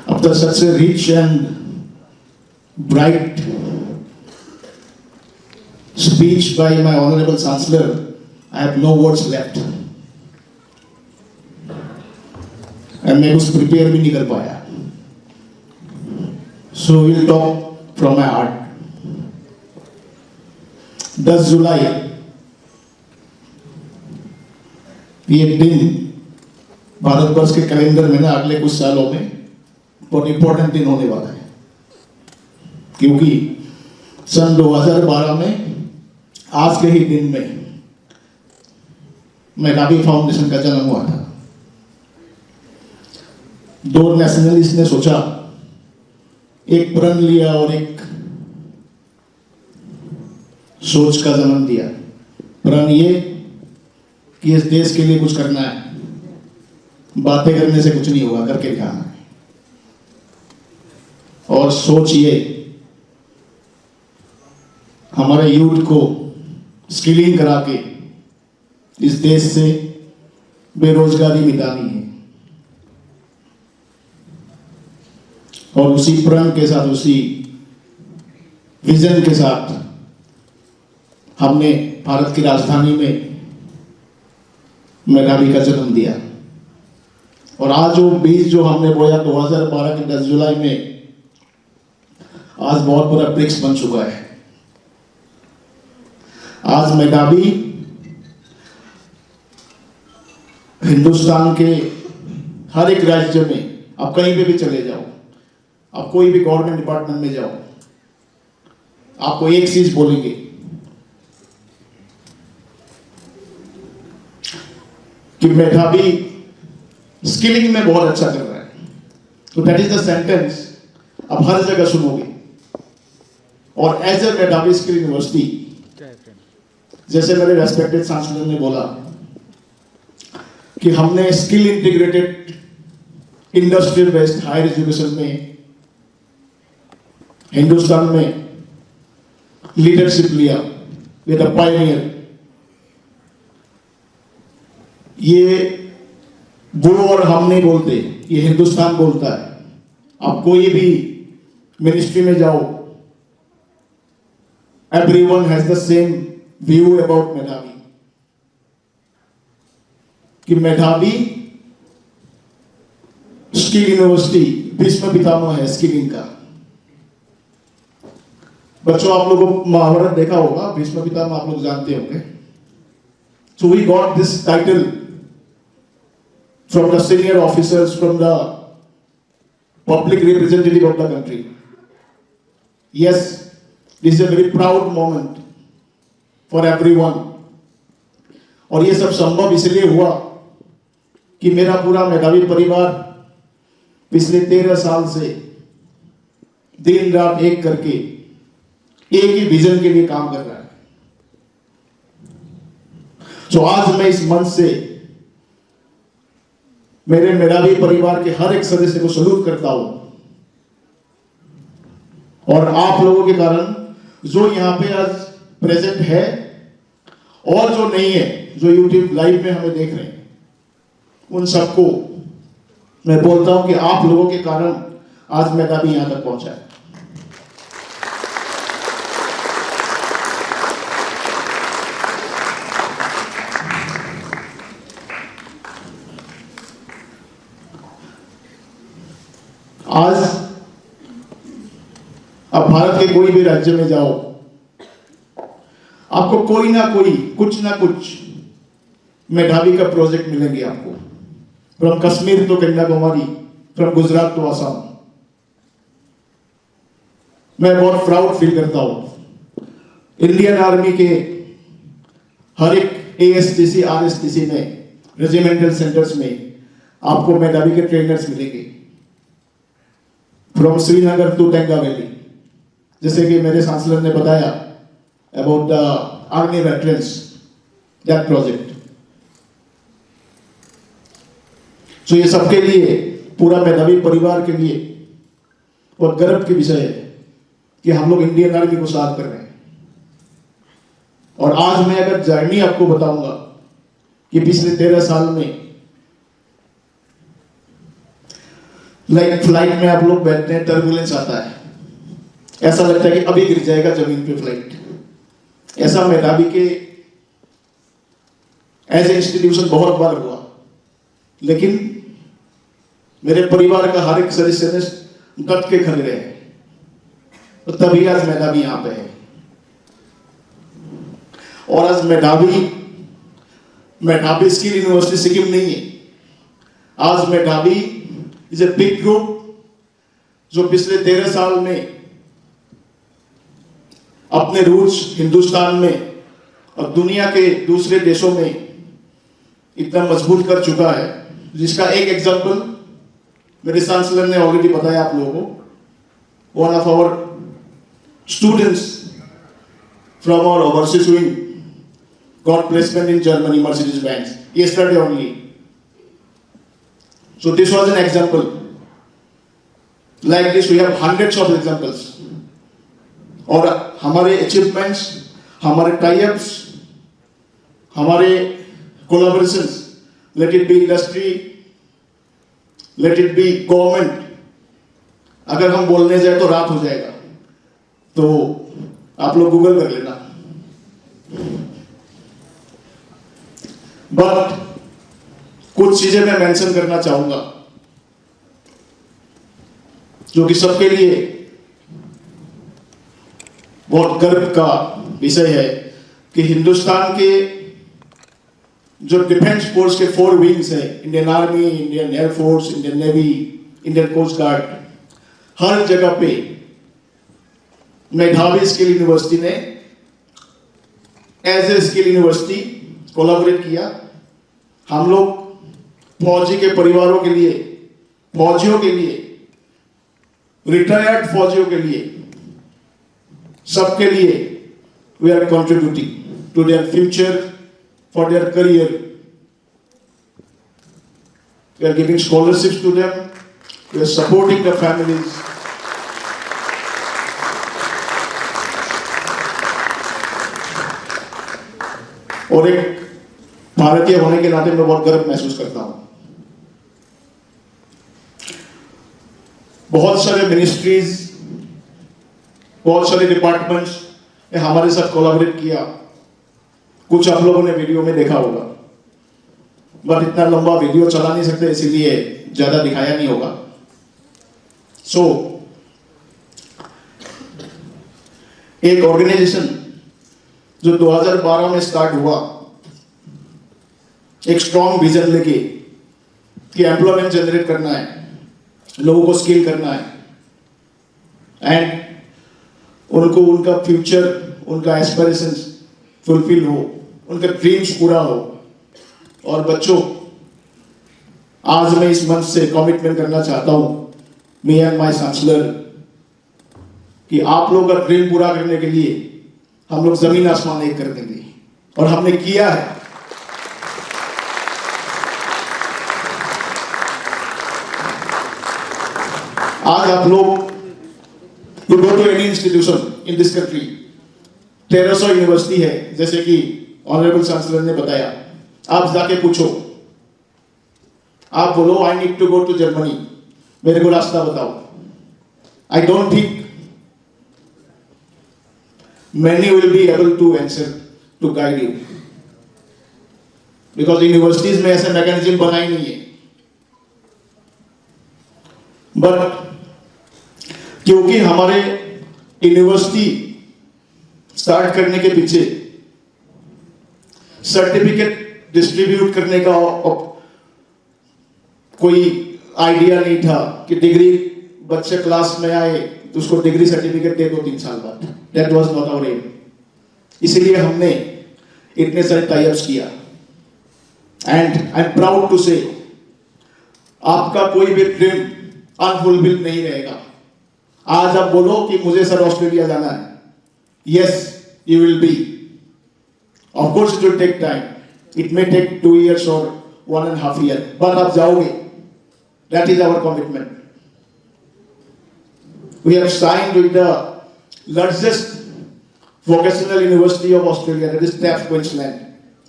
After such a rich and bright speech by my Honorable Chancellor, I have no words left. And मैं कुछ prepare भी नहीं कर पाया. So we'll talk from my heart. 10 जुलाई ये दिन भारतवर्ष के कैलेंडर में ना अगले कुछ सालों में बहुत इंपॉर्टेंट दिन होने वाला है, क्योंकि सन 2012 में आज के ही दिन में मेधावी फाउंडेशन का जन्म हुआ था. दो नेशनलिस्ट ने सोचा, एक प्रण लिया और एक सोच का जन्म दिया. प्रण ये कि इस देश के लिए कुछ करना है, बातें करने से कुछ नहीं होगा, करके दिखाना है. और सोच ये हमारे यूथ को स्किलिंग करा के इस देश से बेरोजगारी मिटानी है. और उसी प्रण के साथ, उसी विजन के साथ हमने भारत की राजधानी में मेधावी का जन्म दिया. और आज वो बीज जो हमने बोया 2012 के 10 जुलाई में, आज बहुत बड़ा वृक्ष बन चुका है. आज मेधावी हिंदुस्तान के हर एक राज्य में, आप कहीं पे भी चले जाओ, आप कोई भी गवर्नमेंट डिपार्टमेंट में जाओ, आपको एक चीज बोलेंगे कि मेधावी स्किलिंग में बहुत अच्छा कर रहा है. तो दैट इज द सेंटेंस आप हर जगह सुनोगे. और एज ए मेधावी स्किल यूनिवर्सिटी, जैसे मेरे रेस्पेक्टेड चांसलर ने बोला कि हमने skill integrated industrial based higher education में हिंदुस्तान में लीडरशिप लिया विद अ पायनियर. ये वो और हम नहीं बोलते, ये हिंदुस्तान बोलता है. आप कोई भी मिनिस्ट्री में जाओ, everyone has the same view about मेधावी, कि मेधावी स्किल यूनिवर्सिटी विश्व पितामह है स्किलिंग का. बच्चों, आप लोगों को महाभारत देखा होगा, भीष्म पितामह आप लोग जानते होंगे. So we got this title from the senior officers, from the public representative of the country. Yes, this is a very proud moment for everyone. और ये सब संभव इसलिए हुआ कि मेरा पूरा मेधावी परिवार पिछले 13 साल से दिन रात एक करके एक ही विजन के लिए काम कर रहा है. तो आज मैं इस मंच से मेरे मेधावी परिवार के हर एक सदस्य को सल्यूट करता हूं. और आप लोगों के कारण जो यहां पे आज प्रेजेंट है और जो नहीं है, जो यूट्यूब लाइव में हमें देख रहे हैं, उन सबको मैं बोलता हूं कि आप लोगों के कारण आज मेधावी यहां तक पहुंचा है. आज आप भारत के कोई भी राज्य में जाओ, आपको कोई ना कोई, कुछ ना कुछ मेधावी का प्रोजेक्ट मिलेंगे आपको. फ्रॉम कश्मीर तो कन्याकुमारी, फ्रॉम गुजरात तो आसाम. मैं बहुत प्राउड फील करता हूं इंडियन आर्मी के हर एक ASTC, RSTC में, रेजिमेंटल सेंटर्स में आपको मेधावी के ट्रेनर्स मिलेंगे. From Srinagar to Tenga valley, जैसे कि मेरे चांसलर ने बताया about the army veterans, that project. तो ये सबके लिए, पूरा मेधावी परिवार के लिए बहुत गर्व की विषय है कि हम लोग इंडियन आर्मी को साथ कर रहे हैं. और आज मैं अगर जर्नी आपको बताऊंगा कि पिछले 13 साल में लाइक फ्लाइट में आप लोग बैठते हैं, टर्बुलेंस आता है, ऐसा लगता है कि अभी गिर जाएगा जमीन पे फ्लाइट। ऐसा मेधावी के एज ए इंस्टीट्यूशन बहुत बार हुआ, लेकिन मेरे परिवार का हर एक सदस्य ने डट के खड़े रहे, तो तभी आज मेधावी यहां पे है। और आज मेधावी स्किल यूनिवर्सिटी सिक्किम नहीं है, आज मेधावी इज ए बिग ग्रुप जो पिछले 13 साल में अपने रूट्स हिंदुस्तान में और दुनिया के दूसरे देशों में इतना मजबूत कर चुका है, जिसका एक एग्जांपल मेरे चांसलर ने ऑलरेडी बताया आप लोगों को। One of our students from our overseas wing got placement in Germany, Mercedes-Benz, yesterday only. So this was an example. Like this we have hundreds of examples. और हमारे achievements, हमारे tie-ups, हमारे collaborations, let it be industry, let it be government, अगर हम बोलने जाए तो रात हो जाएगा, तो आप लोग गूगल कर लेना। बट कुछ चीजें मैं मेंशन करना चाहूंगा जो कि सबके लिए बहुत गर्व का विषय है कि हिंदुस्तान के जो डिफेंस फोर्स के 4 विंग्स है, Indian Army, Indian Air Force, Indian Navy, Indian Coast Guard, हर जगह पे मेधावी स्किल यूनिवर्सिटी ने as a skill university collaborate किया। हम लोग फौजी के परिवारों के लिए, फौजियों के लिए, रिटायर्ड फौजियों के लिए, सबके लिए we are contributing to their future, for their career. We are giving scholarships to them, we are supporting the families. और एक भारतीय होने के नाते मैं बहुत गर्व महसूस करता हूं। बहुत सारे मिनिस्ट्रीज, बहुत सारे डिपार्टमेंट्स ने हमारे साथ कोलैबोरेट किया। कुछ आप लोगों ने वीडियो में देखा होगा, बट इतना लंबा वीडियो चला नहीं सकते, इसीलिए ज्यादा दिखाया नहीं होगा। सो एक ऑर्गेनाइजेशन जो 2012 में स्टार्ट हुआ, एक स्ट्रॉन्ग विजन लेके कि एम्प्लॉयमेंट जनरेट करना है, लोगों को स्किल करना है, एंड उनको उनका फ्यूचर, उनका एस्पिरेशंस फुलफिल हो, उनका ड्रीम्स पूरा हो। और बच्चों, आज मैं इस मंच से कमिटमेंट करना चाहता हूं, मी एंड माय चांसलर, कि आप लोगों का ड्रीम पूरा करने के लिए हम लोग जमीन आसमान एक कर देंगे, और हमने किया है। आज आप लोग you go to any institution in this country, 1300 university है, जैसे कि ऑनरेबल चांसलर ने बताया। आप जाके पूछो, आप बोलो I need to go to Germany, मेरे को रास्ता बताओ। I don't think many will be able to answer, to guide you, because universities में ऐसे मैकेनिज्म बना ही नहीं है। बट क्योंकि हमारे यूनिवर्सिटी स्टार्ट करने के पीछे सर्टिफिकेट डिस्ट्रीब्यूट करने का कोई आइडिया नहीं था कि डिग्री बच्चे क्लास में आए तो उसको डिग्री सर्टिफिकेट दे दो 3 साल बाद। That was not our aim. इसलिए हमने इतने सारे टाई-अप्स किया, and I am proud to say आपका कोई भी ड्रीम अनफुलफिल्ड नहीं रहेगा। आज आप बोलो कि मुझे सर ऑस्ट्रेलिया जाना है, yes you will be. Of course it will take time, it may take 2 years और 1.5 years, बट आप जाओगे। That is our commitment. We have signed with the largest vocational university of Australia, that is TAFE Queensland.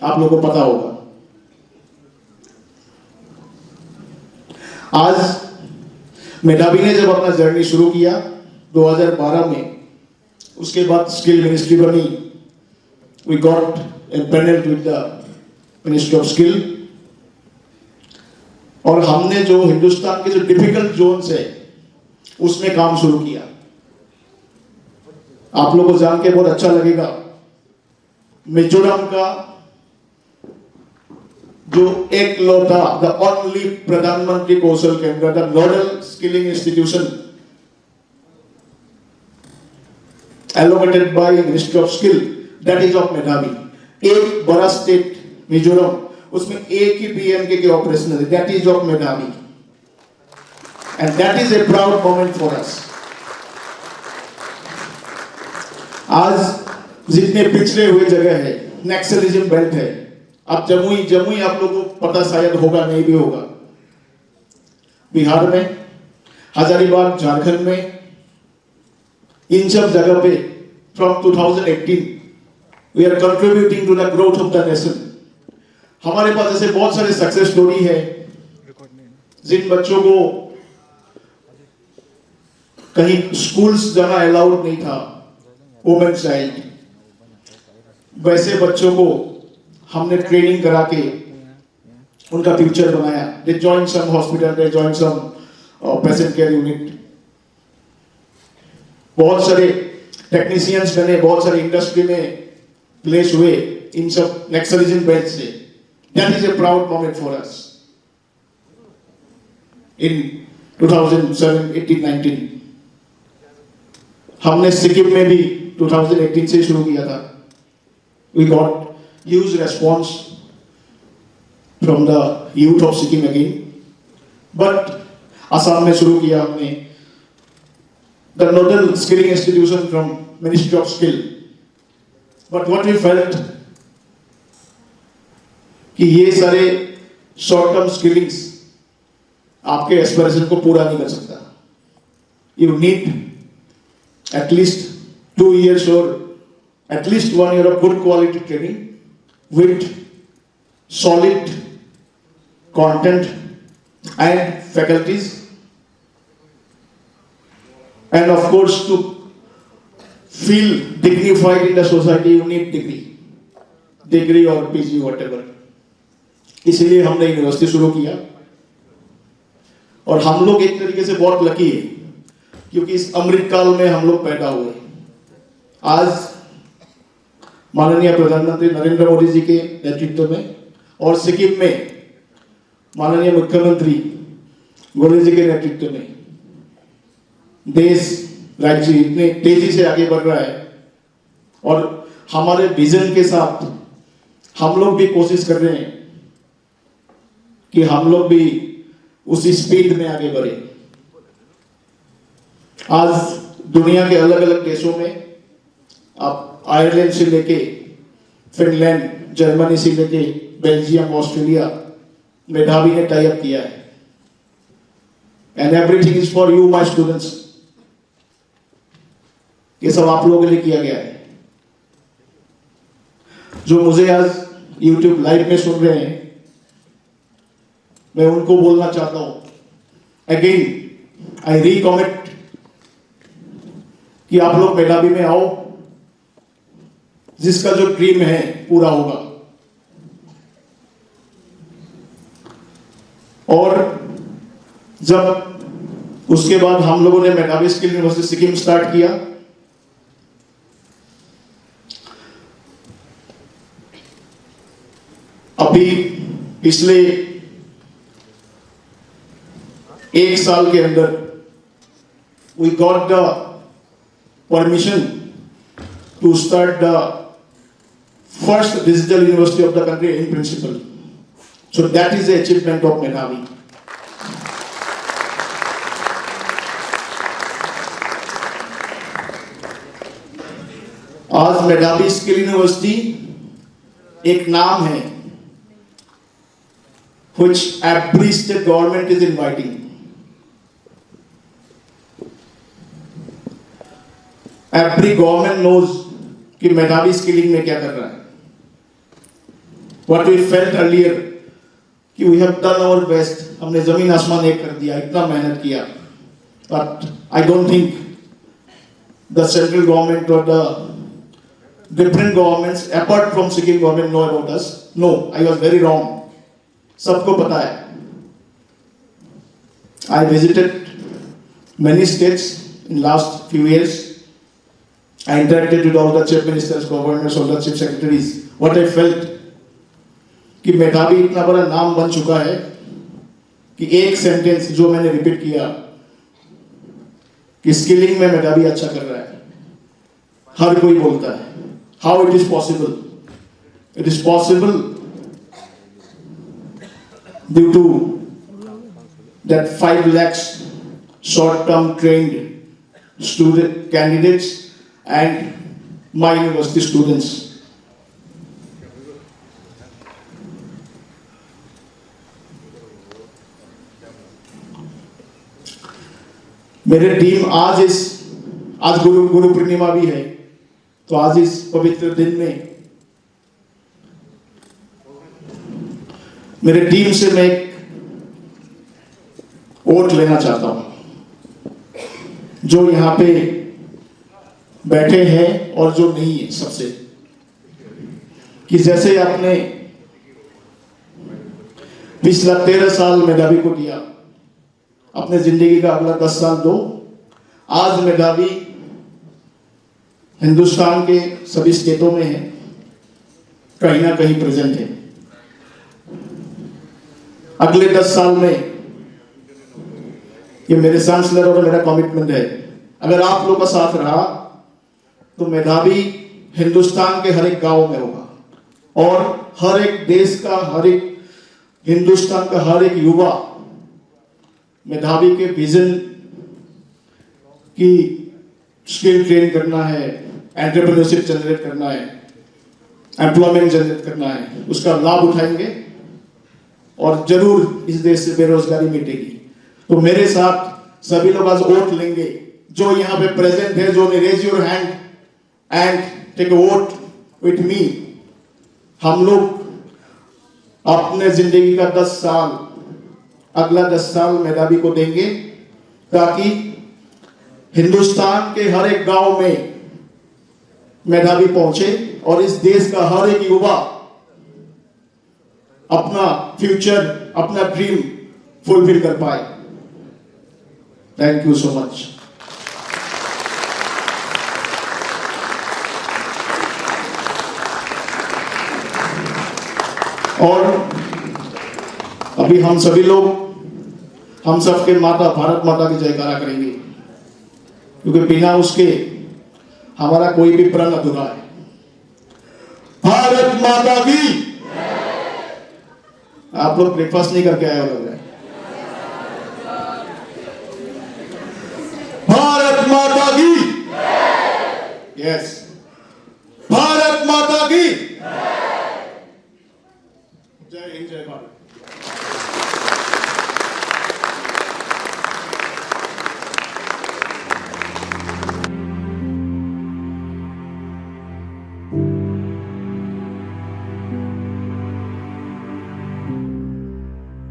आप लोगों को पता होगा। आज मेधावी ने जब अपना जर्नी शुरू किया 2012 में, उसके बाद स्किल मिनिस्ट्री बनी, we got empanelled with the ministry of skill, और हमने जो हिंदुस्तान के जो डिफिकल्ट जोन्स है उसमें काम शुरू किया। आप लोगों को जान के बहुत अच्छा लगेगा, मिजोरम का जो एक लौटा द ओनली प्रधानमंत्री कौशल केंद्र, the nodal skilling institution allocated by Ministry of Skill, that is of मेधावी। एक बड़ा स्टेट मिजोरम, उसमें एक ही पीएमके के ऑपरेशन है, that is of मेधावी, and that is a proud moment for us। आज जितने पिछड़े हुए जगह है, नक्सलिज्म बेल्ट है, अब जमुई आप लोगों को पता शायद होगा, नहीं भी होगा, बिहार में, हजारीबाग झारखंड में, इन सब जगह पे from 2018 we are contributing to the growth of the nation. हमारे पास ऐसे बहुत सारे सक्सेस स्टोरी है, जिन बच्चों को कहीं स्कूल्स जाना अलाउड नहीं था, वुमेन चाइल्ड, वैसे बच्चों को हमने ट्रेनिंग करा के उनका फ्यूचर बनाया। They join some hospital, they join some patient care unit, बहुत सारे टेक्नीशियंस बने, बहुत सारे इंडस्ट्री में प्लेस हुए इन सब नक्सलिज्म बेल्ट से। That is a proud moment for us इन 2007, 18, 19। हमने सिक्किम में भी 2018 से शुरू किया था। We got huge response from the youth of Sikkim again, but Assam में शुरू किया हमने the nodal skilling institution from Ministry of Skill, but what we felt कि ये सारे शॉर्ट टर्म स्किलिंग्स आपके एस्पिरेशन को पूरा नहीं कर सकता। You need at least 2 years or at least 1 year of good quality training with solid content and faculties, and of course to feel dignified in the society you need degree or PG whatever। इसलिए हमने university शुरू किया, और हम लोग एक तरीके से बहुत लकी है क्योंकि इस अमृत काल में हम लोग पैदा हुए। आज माननीय प्रधानमंत्री नरेंद्र मोदी जी के नेतृत्व में और सिक्किम में माननीय मुख्यमंत्री गोले जी के नेतृत्व में देश राज्य इतने तेजी से आगे बढ़ रहा है, और हमारे विजन के साथ हम लोग भी कोशिश कर रहे हैं कि हम लोग भी उसी स्पीड में आगे बढ़े। आज दुनिया के अलग अलग देशों में, आप आयरलैंड से लेके फिनलैंड, जर्मनी से लेके बेल्जियम, ऑस्ट्रेलिया, मेधावी ने टाई अप किया है, and everything is for you my students. ये सब आप लोगों के लिए किया गया है। जो मुझे आज YouTube लाइव में सुन रहे हैं, मैं उनको बोलना चाहता हूं अगेन, आई रिकमेंड कि आप लोग मेधावी में आओ, जिसका जो ड्रीम है पूरा होगा। और जब उसके बाद हम लोगों ने मेधावी स्किल यूनिवर्सिटी सिक्किम स्टार्ट किया, अभी पिछले 1 साल के अंदर we got the permission to start the first digital university of the country in principle. So that is the achievement of Medhavi. आज मेधावी स्किल यूनिवर्सिटी एक नाम है which every state government is inviting। Every government knows कि मेधावी skilling में क्या कर रहा है। What we felt earlier कि we have done our best, हमने जमीन आसमान एक कर दिया, इतना मेहनत किया, but I don't think the central government or the different governments apart from Sikkim government know about us. No, I was very wrong. सबको पता है. I visited many states in last few years. I interacted with all the chief ministers, governors, all the chief secretaries. What I felt कि मेधावी इतना बड़ा नाम बन चुका है कि एक सेंटेंस जो मैंने रिपीट किया कि स्किलिंग में मेधावी अच्छा कर रहा है, हर कोई बोलता है. How it is possible? It is possible due to that 5 lakhs short-term trained student candidates and my university students. मेरे टीम आज गुरु पूर्णिमा भी है, तो आज इस पवित्र दिन में मेरे टीम से मैं वोट लेना चाहता हूं, जो यहां पे बैठे हैं और जो नहीं है, सबसे कि जैसे आपने पिछला 13 साल मेधावी को दिया, अपने जिंदगी का अगला 10 साल दो. आज मेधावी हिंदुस्तान के सभी स्टेटों में है, कहीं ना कहीं प्रेजेंट है. अगले 10 साल में ये मेरे चांसलर और मेरा कमिटमेंट है, अगर आप लोगों का साथ रहा तो मेधावी हिंदुस्तान के हर एक गांव में होगा और हर एक देश का, हर एक हिंदुस्तान का हर एक युवा मेधावी के विजन की स्किल ट्रेन करना है, एंटरप्रेन्योरशिप जनरेट करना है, एम्प्लॉयमेंट जनरेट करना है, उसका लाभ उठाएंगे और जरूर इस देश से बेरोजगारी मिटेगी. तो मेरे साथ सभी लोग आज वोट लेंगे, जो यहाँ पे प्रेजेंट है, जो raise your hand and take a vote with me. हम लोग अपने जिंदगी का 10 साल, अगला 10 साल मेधावी को देंगे ताकि हिंदुस्तान के हर एक गांव में मेधावी पहुंचे और इस देश का हर एक युवा अपना फ्यूचर, अपना ड्रीम फुलफिल कर पाए. Thank you so much. और अभी हम सभी लोग, हम सबके माता, भारत माता की जयकारा करेंगे, क्योंकि बिना उसके हमारा कोई भी प्रण अधूरा है. भारत माता की. आप लोग ब्रेकफास्ट नहीं करके आए हो लग रहा है. भारत माता की. यस, भारत माता की. जय हिंद, जय भारत.